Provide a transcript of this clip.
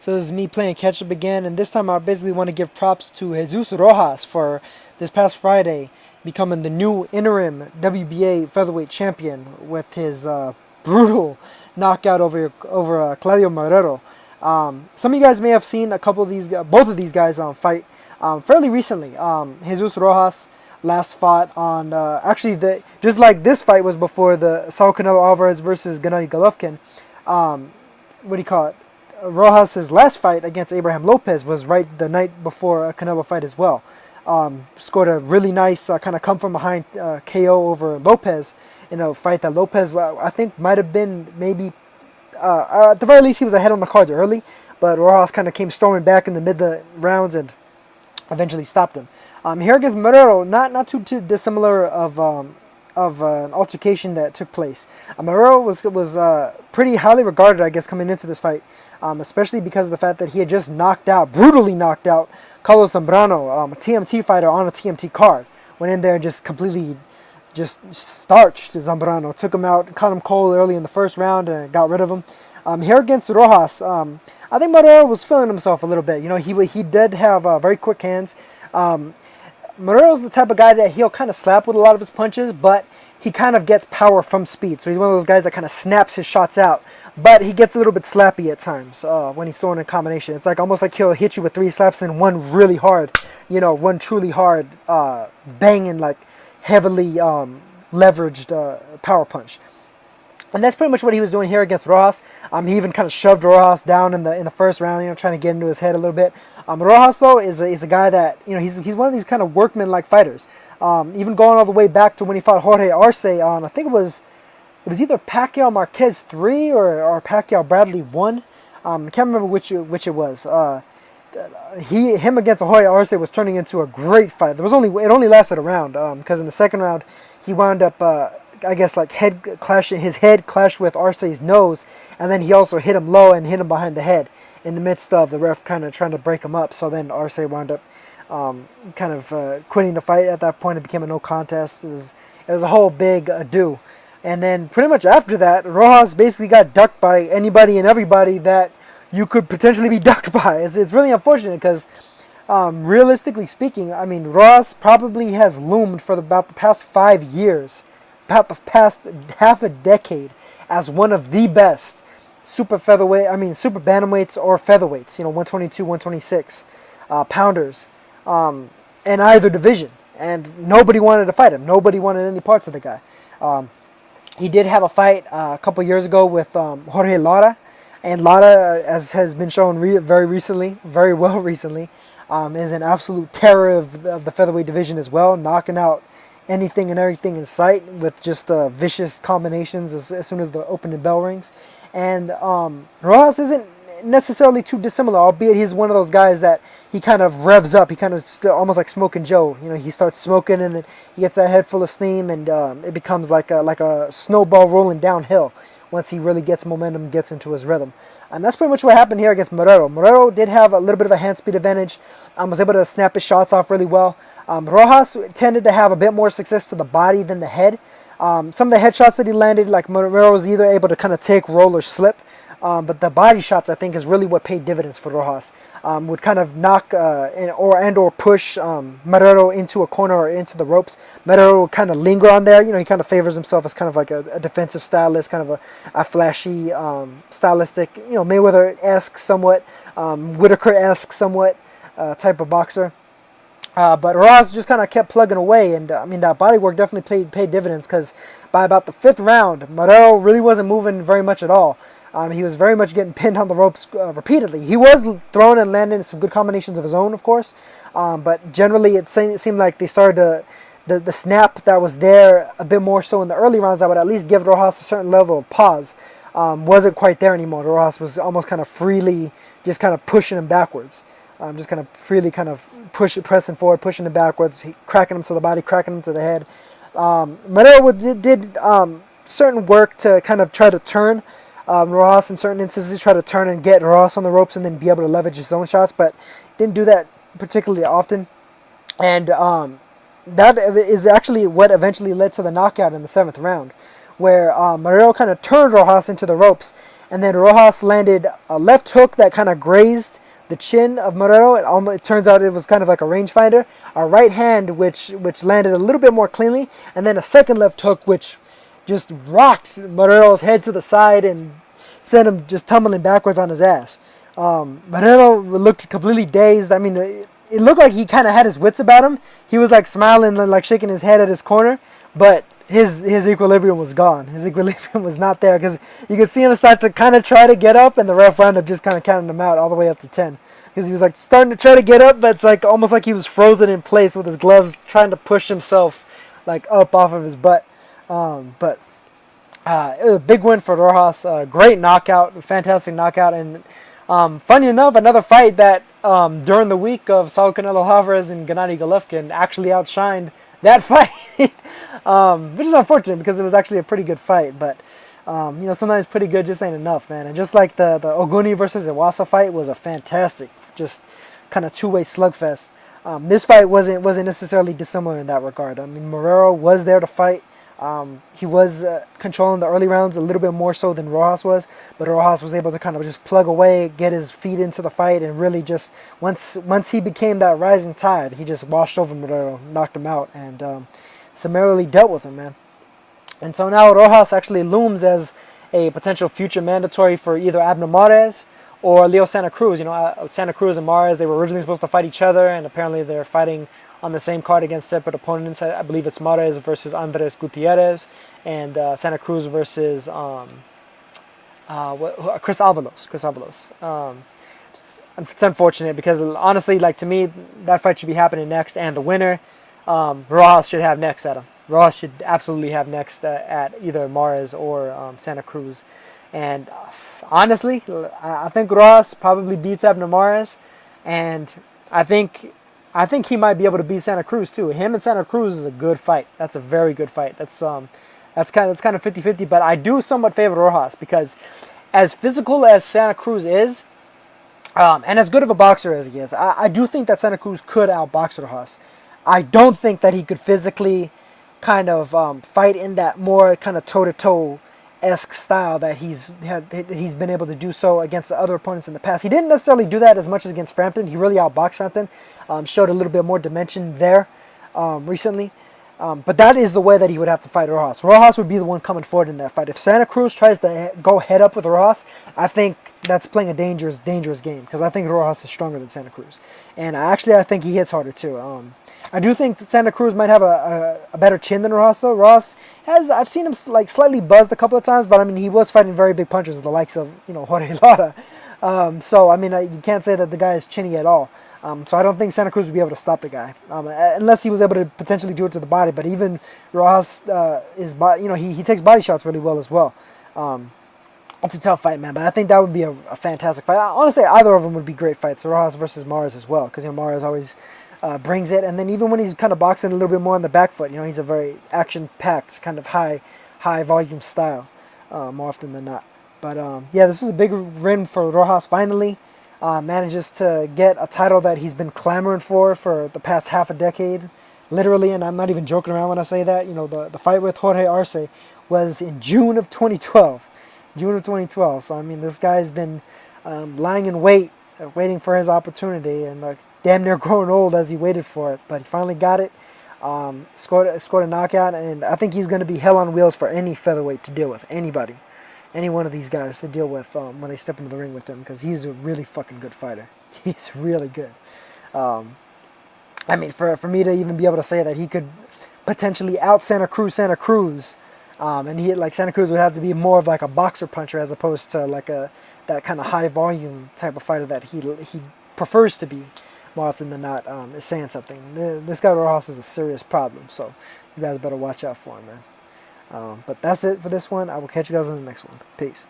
So this is me playing catch up again, and this time I basically want to give props to Jesus Rojas for this past Friday becoming the new interim WBA featherweight champion with his brutal knockout over Claudio Marrero. Some of you guys may have seen a couple of these, both of these guys fight fairly recently. Jesus Rojas last fought on actually just like this fight was before the Saul Canelo Alvarez versus Gennady Golovkin. What do you call it? Rojas' last fight against Abraham Lopez was right the night before a Canelo fight as well. Scored a really nice kind of come from behind KO over Lopez in a fight that Lopez, I think, might have been maybe, at the very least he was ahead on the cards early, but Rojas kind of came storming back in the mid rounds and eventually stopped him. Here against Marrero, not too dissimilar of an altercation that took place. Marrero was pretty highly regarded, I guess, coming into this fight, especially because of the fact that he had just brutally knocked out Carlos Zambrano, a TMT fighter on a TMT card. Went in there and just completely starched Zambrano, took him out, caught him cold early in the first round and got rid of him. Here against Rojas, I think Marrero was feeling himself a little bit. You know, he did have very quick hands. Marrero's the type of guy that he'll kind of slap with a lot of his punches, but he kind of gets power from speed. So he's one of those guys that kind of snaps his shots out, but he gets a little bit slappy at times when he's throwing in combination. It's like almost like he'll hit you with 3 slaps and one really hard, one truly hard, banging, like heavily leveraged power punch. And that's pretty much what he was doing here against Rojas. He even kind of shoved Rojas down in the first round, trying to get into his head a little bit. Rojas, though, is a guy that, he's one of these kind of workman-like fighters. Even going all the way back to when he fought Jorge Arce on, I think it was either Pacquiao Marquez 3 or Pacquiao Bradley 1. I can't remember which it was. Him against Jorge Arce was turning into a great fight. It only lasted a round because in the second round he wound up I guess like his head clashed with Arce's nose, and then he also hit him low and hit him behind the head in the midst of the ref kind of trying to break him up. So then Arce wound up quitting the fight at that point. It became a no contest. It was a whole big ado. And then pretty much after that, Rojas basically got ducked by anybody and everybody that you could potentially be ducked by. It's really unfortunate because realistically speaking, I mean, Rojas probably has loomed for about the past 5 years, about the past half a decade, as one of the best super bantamweights or featherweights, 122, 126 pounders in either division. And nobody wanted to fight him. Nobody wanted any parts of the guy. He did have a fight a couple years ago with Jorge Lara. And Lara, as has been shown very well recently, is an absolute terror of the featherweight division as well, knocking out anything and everything in sight with just vicious combinations as soon as the opening bell rings. And Rojas isn't necessarily too dissimilar, albeit he's one of those guys that he kind of revs up. He kind of almost like Smoking Joe. He starts smoking and then he gets that head full of steam, and it becomes like a snowball rolling downhill once he really gets momentum, gets into his rhythm. And that's pretty much what happened here against Marrero. Marrero did have a little bit of a hand speed advantage. Was able to snap his shots off really well. Rojas tended to have a bit more success to the body than the head. Some of the head shots that he landed, like Marrero was either able to kind of take, roll, or slip. But the body shots, I think, is really what paid dividends for Rojas. Would kind of knock or push Marrero into a corner or into the ropes. Marrero would kind of linger on there. He kind of favors himself as kind of like a defensive stylist, kind of a flashy, stylistic, Mayweather-esque somewhat, Whitaker-esque somewhat type of boxer. But Rojas just kind of kept plugging away, and that body work definitely paid dividends, because by about the 5th round, Marrero really wasn't moving very much at all. He was very much getting pinned on the ropes repeatedly. He was throwing and landing some good combinations of his own, of course, but generally it seemed like they started the snap that was there a bit more so in the early rounds that would at least give Rojas a certain level of pause. Wasn't quite there anymore. Rojas was almost kind of freely just kind of pushing him backwards. Just kind of freely kind of pressing forward, pushing him backwards, cracking him to the body, cracking him to the head. Marrero did certain work to kind of try to turn Rojas in certain instances, try to turn and get Rojas on the ropes and then be able to leverage his own shots, but didn't do that particularly often. And that is actually what eventually led to the knockout in the 7th round, where Marrero kind of turned Rojas into the ropes and then Rojas landed a left hook that kind of grazed the chin of Marrero. It turns out it was kind of like a rangefinder. A right hand which landed a little bit more cleanly, and then a second left hook which just rocked Marrero's head to the side and sent him just tumbling backwards on his ass. Marrero looked completely dazed. I mean, it looked like he kind of had his wits about him. He was like smiling and like shaking his head at his corner, but his equilibrium was gone. His equilibrium was not there, because you could see him start to kind of try to get up, and the ref wound up just kind of counting him out all the way up to 10. Because he was like starting to try to get up, but it's like almost like he was frozen in place with his gloves, trying to push himself like up off of his butt. But it was a big win for Rojas. Great knockout, fantastic knockout, and funny enough, another fight that during the week of Saul Canelo Alvarez and Gennady Golovkin actually outshined that fight, which is unfortunate because it was actually a pretty good fight. But sometimes pretty good just ain't enough, man. And just like the Oguni versus Iwasa fight was a fantastic, just kind of two-way slugfest. This fight wasn't necessarily dissimilar in that regard. I mean, Marrero was there to fight. He was controlling the early rounds a little bit more so than Rojas was, but Rojas was able to kind of just plug away, get his feet into the fight, and really just once he became that rising tide, he just washed over Marrero, knocked him out, and summarily dealt with him, man. And so now Rojas actually looms as a potential future mandatory for either Abner Mares or Leo Santa Cruz. Santa Cruz and Mares, they were originally supposed to fight each other, and apparently they're fighting on the same card against separate opponents. I believe it's Mares versus Andres Gutierrez, and Santa Cruz versus Chris Avalos. It's unfortunate because honestly, like, to me, that fight should be happening next, and the winner, Rojas should have next at him. Rojas should absolutely have next at either Mares or Santa Cruz. And honestly, I think Rojas probably beats Abner Mares, and I think he might be able to beat Santa Cruz too. Him and Santa Cruz is a good fight. That's a very good fight. That's kind of 50-50, but I do somewhat favor Rojas because as physical as Santa Cruz is, and as good of a boxer as he is, I do think that Santa Cruz could outbox Rojas. I don't think that he could physically kind of fight in that more kind of toe-to-toe-esque style that he's been able to do so against the other opponents in the past. He didn't necessarily do that as much as against Frampton. He really outboxed Frampton, showed a little bit more dimension there recently. But that is the way that he would have to fight Rojas. Rojas would be the one coming forward in that fight. If Santa Cruz tries to go head up with Rojas, I think that's playing a dangerous game, because I think Rojas is stronger than Santa Cruz. And I think he hits harder too. I do think Santa Cruz might have a better chin than Rojas, though. Rojas I've seen him like slightly buzzed a couple of times, but I mean, he was fighting very big punches, the likes of, Jorge Lara. So I mean, you can't say that the guy is chinny at all. So I don't think Santa Cruz would be able to stop the guy, unless he was able to potentially do it to the body. But even Rojas he takes body shots really well as well. It's a tough fight, man. But I think that would be a fantastic fight. Honestly, either of them would be great fights. Rojas versus Mares as well, because Mares always brings it. And then even when he's kind of boxing a little bit more on the back foot, he's a very action-packed kind of high volume style, more often than not. But this is a big win for Rojas. Finally manages to get a title that he's been clamoring for the past half a decade, literally. And I'm not even joking around when I say that. The fight with Jorge Arce was in June of 2012. So I mean, this guy's been lying in wait, waiting for his opportunity, and damn near growing old as he waited for it. But he finally got it. Scored a knockout, and I think he's going to be hell on wheels for any featherweight to deal with. Any one of these guys to deal with when they step into the ring with him, because he's a really fucking good fighter. He's really good. I mean, for me to even be able to say that he could potentially out Santa Cruz, and Santa Cruz would have to be more of like a boxer puncher as opposed to like that kind of high volume type of fighter that he prefers to be more often than not, is saying something. This guy Rojas is a serious problem, so you guys better watch out for him, man. But that's it for this one. I will catch you guys on the next one. Peace.